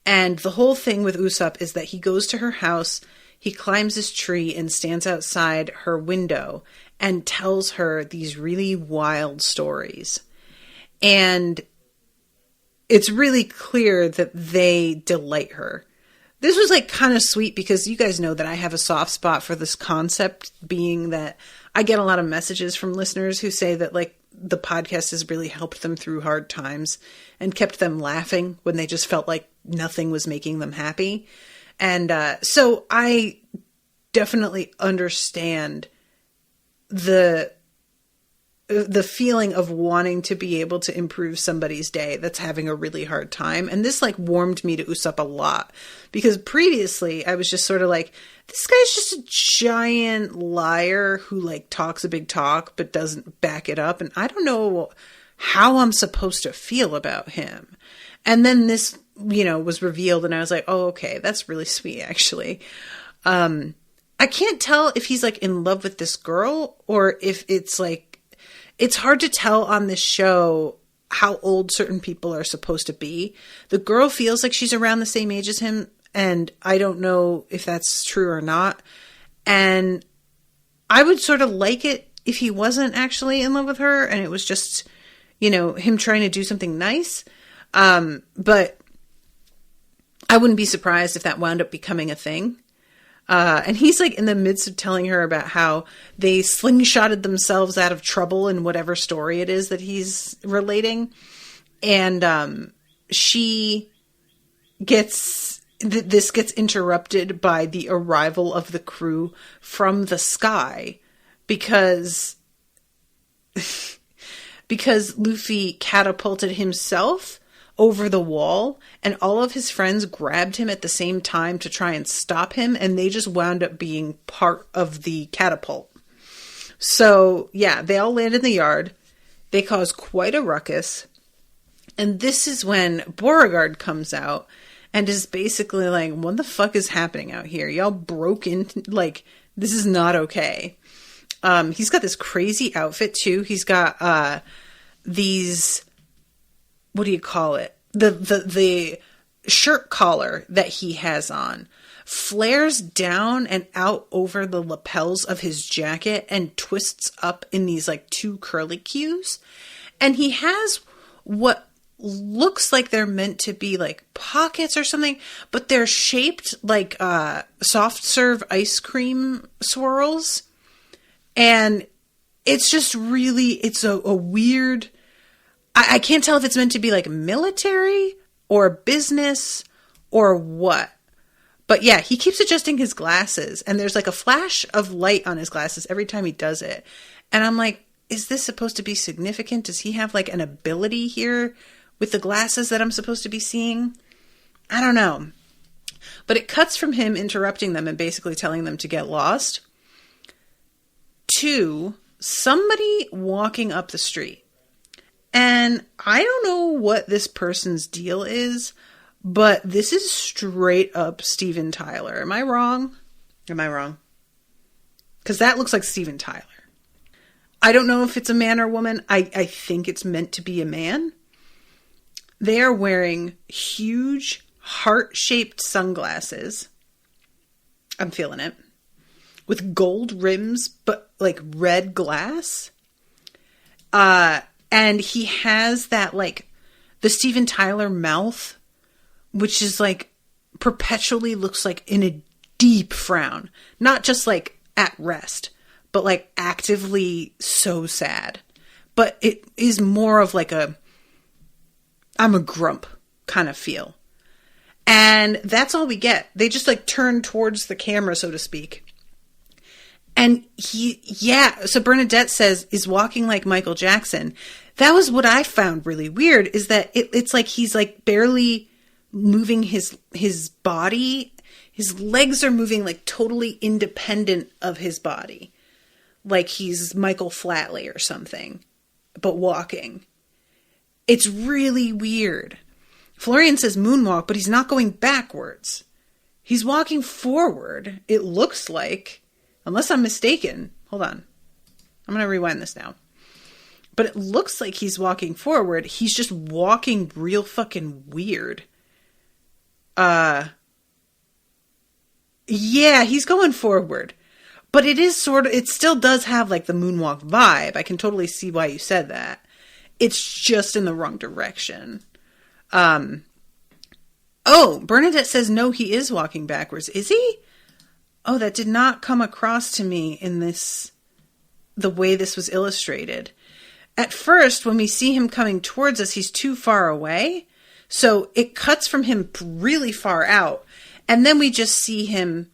and the whole thing with Usopp is that he goes to her house, he climbs this tree and stands outside her window and tells her these really wild stories. And it's really clear that they delight her. This was like kind of sweet because you guys know that I have a soft spot for this concept, being that I get a lot of messages from listeners who say that like the podcast has really helped them through hard times and kept them laughing when they just felt like nothing was making them happy. And so I definitely understand the feeling of wanting to be able to improve somebody's day that's having a really hard time. And this like warmed me to Usopp a lot because previously I was just sort of like, this guy's just a giant liar who like talks a big talk but doesn't back it up. And I don't know how I'm supposed to feel about him. And then this, was revealed and I was like, oh, okay, that's really sweet actually. I can't tell if he's like in love with this girl or if it's like, it's hard to tell on this show how old certain people are supposed to be. The girl feels like she's around the same age as him, and I don't know if that's true or not. And I would sort of like it if he wasn't actually in love with her and it was just, you know, him trying to do something nice. But I wouldn't be surprised if that wound up becoming a thing. And he's like in the midst of telling her about how they slingshotted themselves out of trouble in whatever story it is that he's relating. And she gets, this gets interrupted by the arrival of the crew from the sky because Luffy catapulted himself over the wall, and all of his friends grabbed him at the same time to try and stop him, and they just wound up being part of the catapult. So, yeah, they all land in the yard. They cause quite a ruckus. And this is when Beauregard comes out and is basically like, what the fuck is happening out here? Y'all broke into, like, this is not okay. He's got this crazy outfit, too. He's got these... what do you call it? The shirt collar that he has on flares down and out over the lapels of his jacket and twists up in these like two curlicues. And he has what looks like they're meant to be like pockets or something, but they're shaped like soft serve ice cream swirls. And it's just really, it's a weird... I can't tell if it's meant to be like military or business or what. But yeah, he keeps adjusting his glasses and there's like a flash of light on his glasses every time he does it. And I'm like, is this supposed to be significant? Does he have like an ability here with the glasses that I'm supposed to be seeing? I don't know. But it cuts from him interrupting them and basically telling them to get lost to somebody walking up the street. And I don't know what this person's deal is, but this is straight up Steven Tyler. Am I wrong? Am I wrong? Because that looks like Steven Tyler. I don't know if it's a man or woman. I think it's meant to be a man. They are wearing huge heart-shaped sunglasses. I'm feeling it. With gold rims, but like red glass. And he has that, like, the Steven Tyler mouth, which is, like, perpetually looks like in a deep frown. Not just, like, at rest, but, like, actively so sad. But it is more of, like, I'm a grump kind of feel. And that's all we get. They just, like, turn towards the camera, so to speak. And so Bernadette says, is walking like Michael Jackson. That was what I found really weird, is that it's like he's like barely moving his body. His legs are moving like totally independent of his body. Like he's Michael Flatley or something, but walking. It's really weird. Florian says moonwalk, but he's not going backwards. He's walking forward, it looks like. Unless I'm mistaken. Hold on. I'm going to rewind this now. But it looks like he's walking forward. He's just walking real fucking weird. Yeah, he's going forward. But it is sort of, it still does have like the moonwalk vibe. I can totally see why you said that. It's just in the wrong direction. Oh, Bernadette says no, he is walking backwards. Is he? Oh, that did not come across to me in the way this was illustrated. At first, when we see him coming towards us, he's too far away. So it cuts from him really far out. And then we just see him,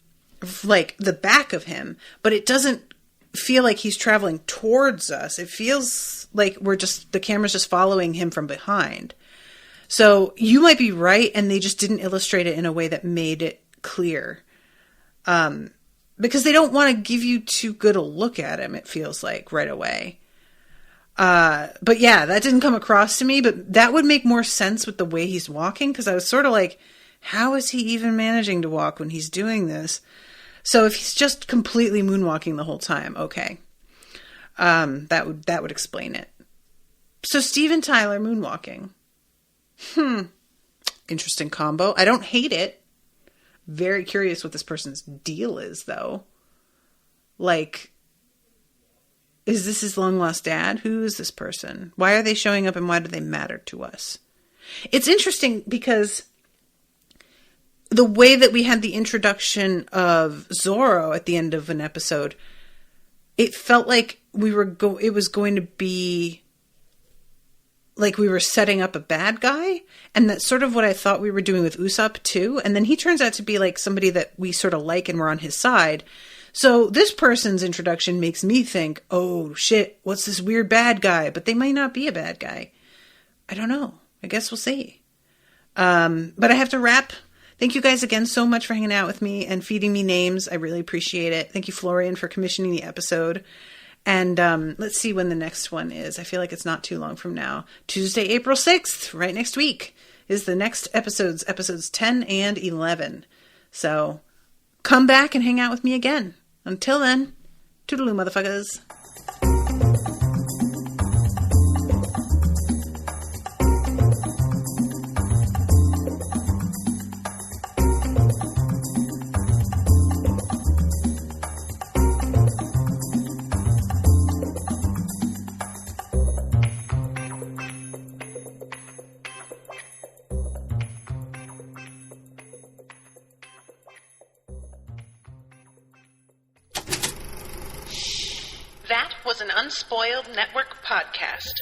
like the back of him. But it doesn't feel like he's traveling towards us. It feels like the camera's just following him from behind. So you might be right. And they just didn't illustrate it in a way that made it clear. Because they don't want to give you too good a look at him, it feels like, right away. But yeah, that didn't come across to me, but that would make more sense with the way he's walking, because I was sort of like, how is he even managing to walk when he's doing this? So if he's just completely moonwalking the whole time, okay. That would explain it. So Steve and Tyler moonwalking. Interesting combo. I don't hate it. Very curious what this person's deal is, though. Like, is this his long-lost dad? Who is this person? Why are they showing up and why do they matter to us? It's interesting because the way that we had the introduction of Zorro at the end of an episode, it felt like it was going to be like we were setting up a bad guy. And that's sort of what I thought we were doing with Usopp too. And then he turns out to be like somebody that we sort of like and we're on his side. So this person's introduction makes me think, oh shit, what's this weird bad guy? But they might not be a bad guy. I don't know. I guess we'll see. But I have to wrap. Thank you guys again so much for hanging out with me and feeding me names. I really appreciate it. Thank you, Florian, for commissioning the episode. And let's see when the next one is. I feel like it's not too long from now. Tuesday, April 6th, right next week, is the next episodes 10 and 11. So come back and hang out with me again. Until then, toodaloo, motherfuckers. That was an Unspoiled Network podcast.